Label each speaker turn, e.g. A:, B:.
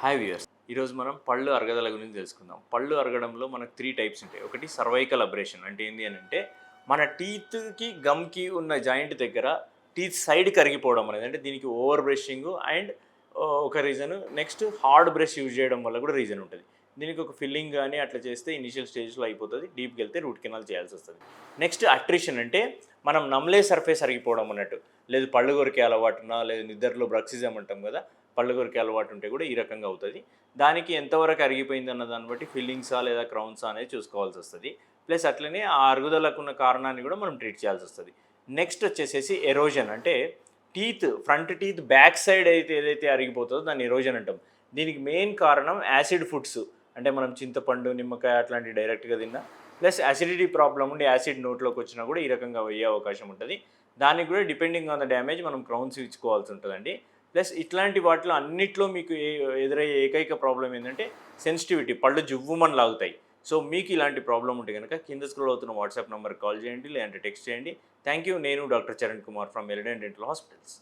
A: Hi viewers. ఈరోజు మనం పళ్ళు అరగదల గురించి తెలుసుకుందాం. పళ్ళు అరగడంలో మనకు 3 టైప్స్ ఉంటాయి. ఒకటి సర్వైకల్ అబ్రేషన్ అంటే ఏంది అనంటే, మన టీత్‌కి, గమ్‌కి ఉన్న జాయింట్ దగ్గర టీత్ సైడ్‌కి కరిగిపోవడం అనేది. అంటే దీనికి ఓవర్ బ్రషింగు అండ్ ఒక reason. Next hard brush use చేయడం వల్ల కూడా రీజన్ ఉంటది. దీనికి ఒక ఫిల్లింగ్ గాని అట్లా చేస్తే ఇనీషియల్ స్టేజ్‌లో అయిపోతది. డీప్‌గెళ్తే రూట్ కెనాల్ చేయాల్సొస్తది. నెక్స్ట్ అట్రిషన్ అంటే మనం నమ్లే సర్ఫేస్ అరిగిపోవడం అన్నట్టు. లేదు పళ్ళు కొరికే అలవాటున్నా, లేదు నిద్రలో బ్రక్సిజం అంటాం కదా! పళ్ళు కొరికే అలవాటు ఉంటే కూడా ఈ రకంగా అవుతది. దానికి ఎంతవరకు అరిగిపోయిందన్న దాన్ని బట్టి ఫిల్లింగ్సా లేదా క్రౌన్సా అనేది చూసుకోవాల్సొస్తది. ప్లస్ అట్లనే ఆ అరుగుదలకున్న కారణాన్ని కూడా మనం ట్రీట్ చేయాల్సొస్తది. నెక్స్ట్ వచ్చేసేసి ఎరోజన్ అంటే ఫ్రంట్ టీత్ బ్యాక్ సైడ్ అయితే ఏదైతే అరిగిపోతుందో దాన్ని ఎరోజన్ అంటాం. దీనికి మెయిన్ కారణం యాసిడ్ ఫుడ్స్. అంటే మనం చింతపండు, నిమ్మకాయ అట్లాంటివి డైరెక్ట్‌గా తిన్నా, ప్లస్ అసిడిటీ ప్రాబ్లమ్ ఉండి యాసిడ్ నోట్లోకి వచ్చినా కూడా ఈ రకంగా అయ్యే అవకాశం ఉంటది. దానికి కూడా డిపెండింగ్ ఆన్ ద డ్యామేజ్ మనం క్రౌన్స్ ఇచ్చుకోవాల్సి ఉంటదండి. ప్లస్ ఇట్లాంటి వాటిలో అన్నిట్లో మీకు ఎదురయ్యే ఏకైక ప్రాబ్లమ్ ఏంటంటే సెన్సిటివిటీ. పళ్ళు జువ్వుమని లాగుతాయి. సో, మీకు ఇలాంటి ప్రాబ్లమ్ ఉంటే గనక కింద స్క్రోల్ అవుతున్న వాట్సాప్ నంబర్‌కి కాల్ చేయండి. లేదంటే టెక్స్ట్ చేయండి. Thank you. నేను డాక్టర్ చరణ్ కుమార్ ఫ్రమ్ ఎలిడెన్ డెంటల్ హాస్పిటల్స్.